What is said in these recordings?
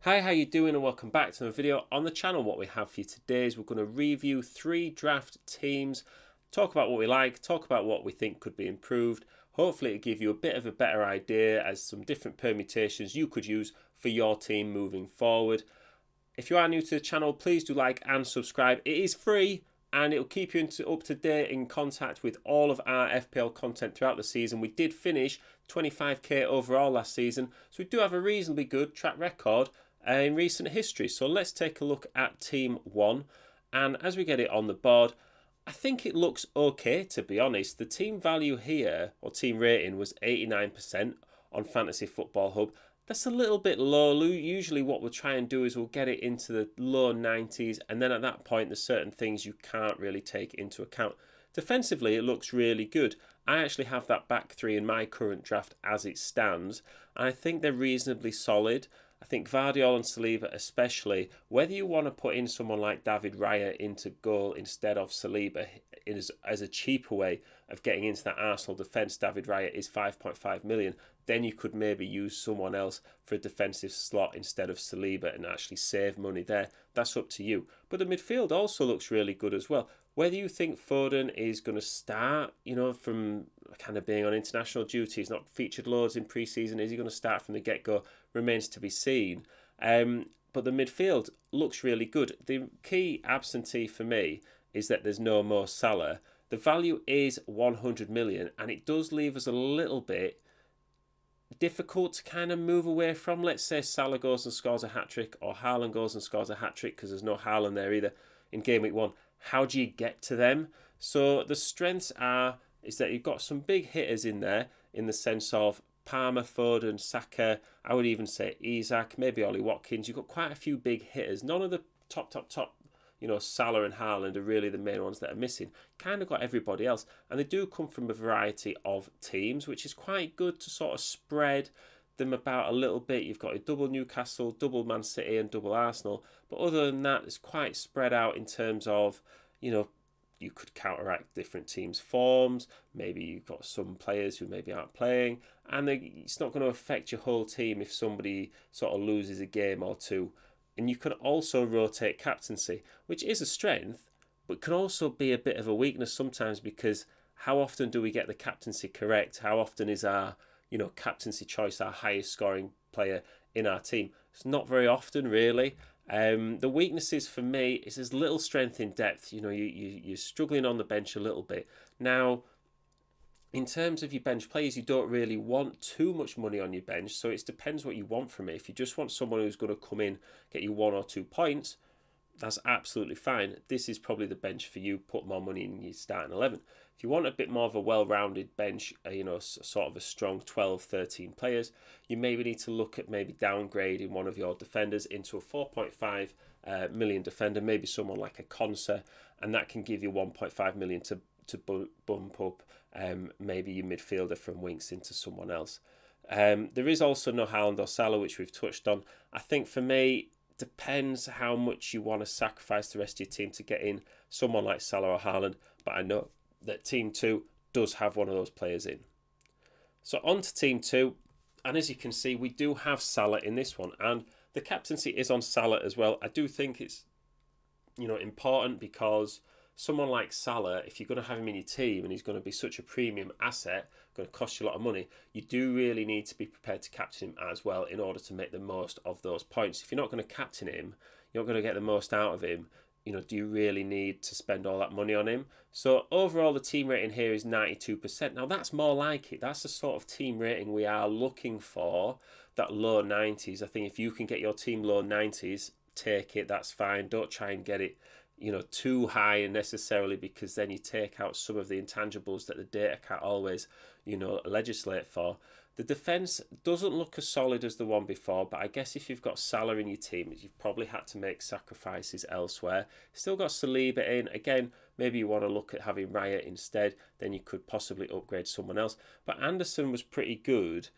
Hi, how you doing, and welcome back to another video on the channel. What we have for you today is we're going to review 3 draft teams, talk about what we like, talk about what we think could be improved. Hopefully it'll give you a bit of a better idea as some different permutations you could use for your team moving forward. If you are new to the channel, please do like and subscribe. It is free and it'll keep you up to date in contact with all of our FPL content throughout the season. We did finish 25k overall last season, so we do have a reasonably good track record in recent history. So let's take a look at Team 1. And as we get it on the board, I think it looks okay, to be honest. The team value here, or team rating, was 89% on Fantasy Football Hub. That's a little bit low. Usually what we'll try and do is we'll get it into the low 90s, and then at that point there's certain things you can't really take into account. Defensively, it looks really good. I actually have that back three in my current draft as it stands, and I think they're reasonably solid. I think Vardiol and Saliba especially, whether you want to put in someone like David Raya into goal instead of Saliba as a cheaper way of getting into that Arsenal defence, David Raya is 5.5 million, then you could maybe use someone else for a defensive slot instead of Saliba and actually save money there. That's up to you. But the midfield also looks really good as well. Whether you think Foden is going to start, from kind of being on international duty, he's not featured loads in pre-season, is he going to start from the get-go, remains to be seen. But the midfield looks really good. The key absentee for me is that there's no Mo Salah. The value is 100 million, and it does leave us a little bit difficult to kind of move away from. Let's say Salah goes and scores a hat-trick, or Haaland goes and scores a hat-trick, because there's no Haaland there either in game week 1. How do you get to them? So the strengths is that you've got some big hitters in there in the sense of Palmer, Foden, Saka. I would even say Isak, maybe Ollie Watkins. You've got quite a few big hitters. None of the top, Salah and Haaland are really the main ones that are missing. Kind of got everybody else. And they do come from a variety of teams, which is quite good to sort of spread them about a little bit. You've got a double Newcastle, double Man City and double Arsenal. But other than that, it's quite spread out in terms of, you could counteract different teams' forms. Maybe you've got some players who maybe aren't playing, and it's not going to affect your whole team if somebody sort of loses a game or two. And you can also rotate captaincy, which is a strength, but can also be a bit of a weakness sometimes, because how often do we get the captaincy correct? How often is our captaincy choice our highest scoring player in our team? It's not very often, really. The weaknesses for me is there's little strength in depth. You're struggling on the bench a little bit. Now, in terms of your bench players, you don't really want too much money on your bench, so it depends what you want from it. If you just want someone who's going to come in, get you 1 or 2 points, that's absolutely fine. This is probably the bench for you. Put more money in your starting 11. If you want a bit more of a well-rounded bench, sort of a strong 12, 13 players, you maybe need to look at maybe downgrading one of your defenders into a 4.5 million defender, maybe someone like a Conser, and that can give you 1.5 million to bump up maybe your midfielder from Winks into someone else. There is also no Haaland or Salah, which we've touched on. I think for me, depends how much you want to sacrifice the rest of your team to get in someone like Salah or Haaland, but I know that Team 2 does have one of those players in. So on to Team 2, and as you can see, we do have Salah in this one, and the captaincy is on Salah as well. I do think it's important, because someone like Salah, if you're going to have him in your team and he's going to be such a premium asset, going to cost you a lot of money, you do really need to be prepared to captain him as well in order to make the most of those points. If you're not going to captain him, you're not going to get the most out of him. Do you really need to spend all that money on him? So overall, the team rating here is 92%. Now that's more like it. That's the sort of team rating we are looking for, that low 90s. I think if you can get your team low 90s, take it. That's fine. Don't try and get it too high necessarily, because then you take out some of the intangibles that the data can't always legislate for. The defence doesn't look as solid as the one before, but I guess if you've got Salah in your team, you've probably had to make sacrifices elsewhere. Still got Saliba in. Again, maybe you want to look at having Raya instead, then you could possibly upgrade someone else. But Anderson was pretty good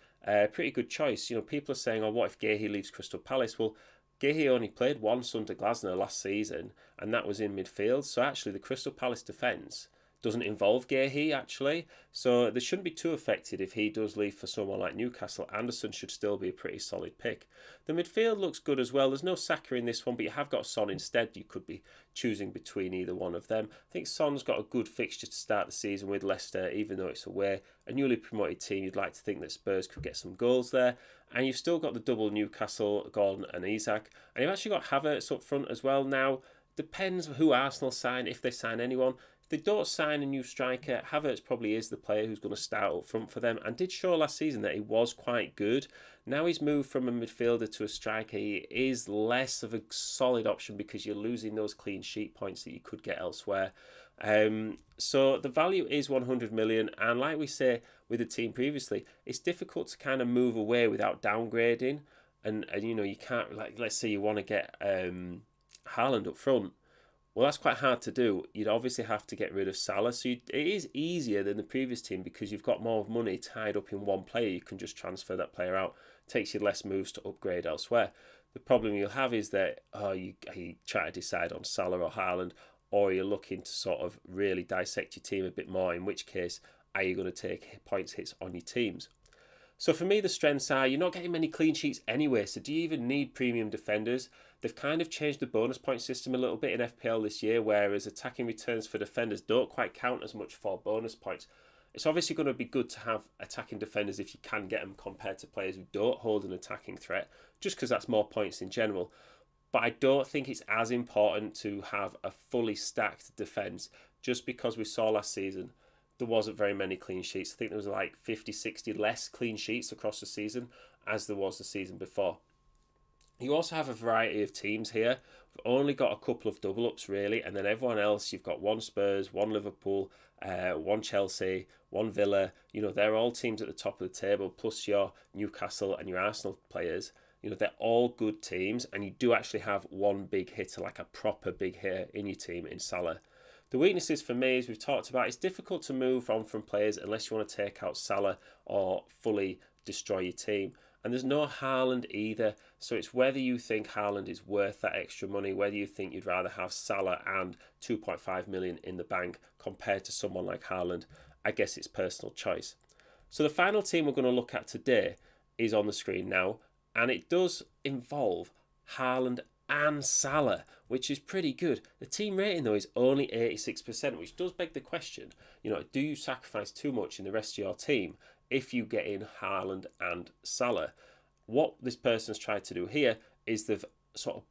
choice. People are saying, what if Guéhi leaves Crystal Palace? Well, Guéhi only played once under Glasner last season, and that was in midfield. So actually, the Crystal Palace defence doesn't involve Gehi actually, so they shouldn't be too affected if he does leave for someone like Newcastle. Anderson should still be a pretty solid pick. The midfield looks good as well. There's no Saka in this one, but you have got Son instead. You could be choosing between either one of them. I think Son's got a good fixture to start the season with Leicester, even though it's away. A newly promoted team, you'd like to think that Spurs could get some goals there. And you've still got the double Newcastle, Gordon and Isak. And you've actually got Havertz up front as well now. Depends who Arsenal sign, if they sign anyone. If they don't sign a new striker, Havertz probably is the player who's going to start up front for them, and did show last season that he was quite good. Now he's moved from a midfielder to a striker. He is less of a solid option because you're losing those clean sheet points that you could get elsewhere. So the value is 100 million, and like we say with the team previously, it's difficult to kind of move away without downgrading. And you know, you can't, like, let's say you want to get Haaland up front. Well, that's quite hard to do. You'd obviously have to get rid of Salah. So it is easier than the previous team because you've got more money tied up in one player. You can just transfer that player out. It takes you less moves to upgrade elsewhere. The problem you'll have is that you try to decide on Salah or Haaland, or you're looking to sort of really dissect your team a bit more, in which case are you going to take points hits on your teams. So for me, the strengths are you're not getting many clean sheets anyway, so do you even need premium defenders? They've kind of changed the bonus point system a little bit in FPL this year, whereas attacking returns for defenders don't quite count as much for bonus points. It's obviously going to be good to have attacking defenders if you can get them compared to players who don't hold an attacking threat, just because that's more points in general. But I don't think it's as important to have a fully stacked defence, just because we saw last season there wasn't very many clean sheets. I think there was like 50, 60 less clean sheets across the season as there was the season before. You also have a variety of teams here. We've only got a couple of double ups really, and then everyone else, you've got one Spurs, one Liverpool, one Chelsea, one Villa. You know, they're all teams at the top of the table, plus your Newcastle and your Arsenal players. You know, they're all good teams, and you do actually have one big hitter, like a proper big hitter in your team in Salah. The weaknesses for me, as we've talked about, it's difficult to move on from players unless you want to take out Salah or fully destroy your team. And there's no Haaland either, so it's whether you think Haaland is worth that extra money, whether you think you'd rather have Salah and 2.5 million in the bank compared to someone like Haaland. I guess it's personal choice. So the final team we're going to look at today is on the screen now, and it does involve Haaland and Salah, which is pretty good. The team rating though is only 86%, which does beg the question, you know, do you sacrifice too much in the rest of your team if you get in Haaland and Salah? What this person's tried to do here is they've sort of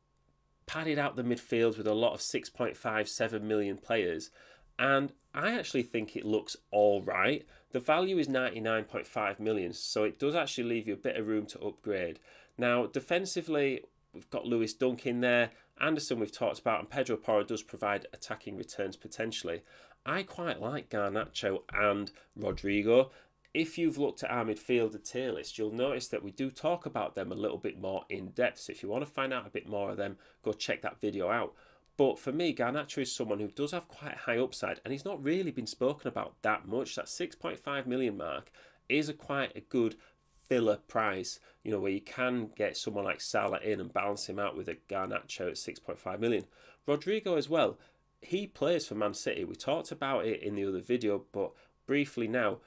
padded out the midfield with a lot of 6.57 million players, and I actually think it looks all right. The value is 99.5 million, so it does actually leave you a bit of room to upgrade. Now, defensively, we've got Lewis Dunk in there. Anderson we've talked about, and Pedro Porro does provide attacking returns potentially. I quite like Garnacho and Rodrigo. If you've looked at our midfielder tier list, you'll notice that we do talk about them a little bit more in depth. So if you want to find out a bit more of them, go check that video out. But for me, Garnacho is someone who does have quite high upside, and he's not really been spoken about that much. That 6.5 million mark is quite a good filler price, you know, where you can get someone like Salah in and balance him out with a Garnacho at 6.5 million. Rodrigo as well, he plays for Man City. We talked about it in the other video, but briefly now,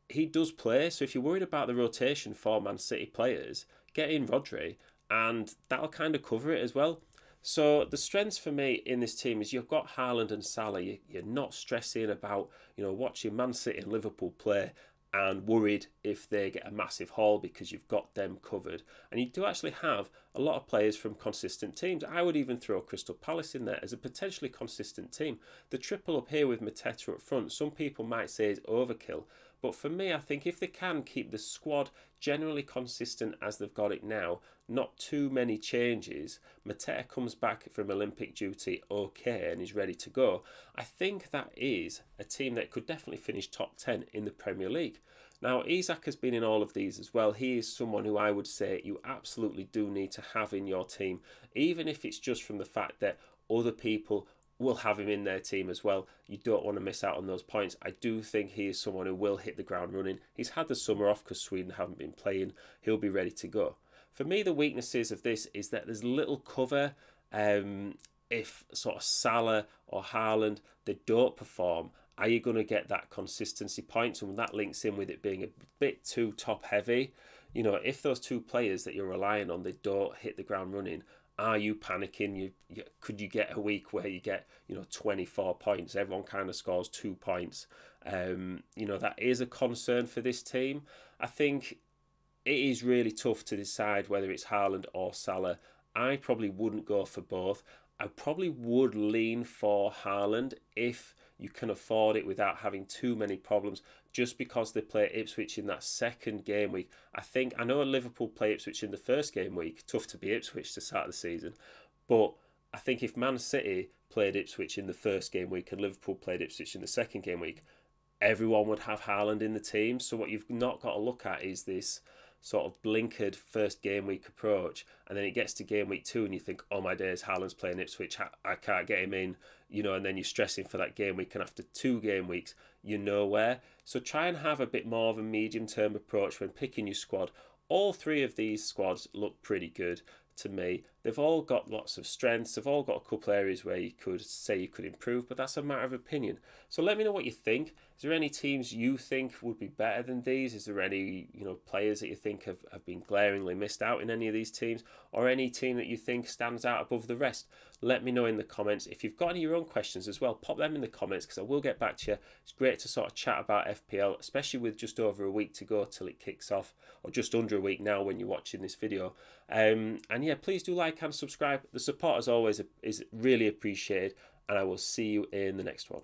he does play. So if you're worried about the rotation for Man City players, get in Rodri, and that'll kind of cover it as well. So the strengths for me in this team is you've got Haaland and Salah. You're not stressing about, you know, watching Man City and Liverpool play and worried if they get a massive haul because you've got them covered. And you do actually have a lot of players from consistent teams. I would even throw Crystal Palace in there as a potentially consistent team. The triple up here with Mateta up front, some people might say is overkill. But for me, I think if they can keep the squad generally consistent as they've got it now, not too many changes, Mateta comes back from Olympic duty okay and is ready to go, I think that is a team that could definitely finish top 10 in the Premier League. Now, Isak has been in all of these as well. He is someone who I would say you absolutely do need to have in your team, even if it's just from the fact that other people will have him in their team as well. You don't want to miss out on those points. I do think he is someone who will hit the ground running. He's had the summer off because Sweden haven't been playing. He'll be ready to go. For me, the weaknesses of this is that there's little cover. If sort of Salah or Haaland, they don't perform, Are you going to get that consistency points? And that links in with it being a bit too top heavy. You know, if those two players that you're relying on, they don't hit the ground running, are you panicking? Could you get a week where you get 24 points? Everyone kind of scores 2 points. That is a concern for this team. I think it is really tough to decide whether it's Haaland or Salah. I probably wouldn't go for both. I probably would lean for Haaland if you can afford it without having too many problems, just because they play Ipswich in that second game week. I know Liverpool play Ipswich in the first game week. Tough to be Ipswich to start the season. But I think if Man City played Ipswich in the first game week and Liverpool played Ipswich in the second game week, everyone would have Haaland in the team. So what you've not got to look at is this sort of blinkered first game week approach, and then it gets to game week 2 and you think, oh my days, Haaland's playing Ipswich, I can't get him in, and then you're stressing for that game week, and after 2 game weeks you're nowhere. So try and have a bit more of a medium term approach when picking your squad. All 3 of these squads look pretty good to me. They've all got lots of strengths. They've all got a couple areas where you could say you could improve, but that's a matter of opinion. So let me know what you think. Is there any teams you think would be better than these? Is there any players that you think have been glaringly missed out in any of these teams, or any team that you think stands out above the rest? Let me know in the comments. If you've got any of your own questions as well, pop them in the comments, because I will get back to you. It's great to sort of chat about FPL, especially with just over a week to go till it kicks off, or just under a week now when you're watching this video. And yeah, please do like and subscribe. The support, as always, is really appreciated, and I will see you in the next one.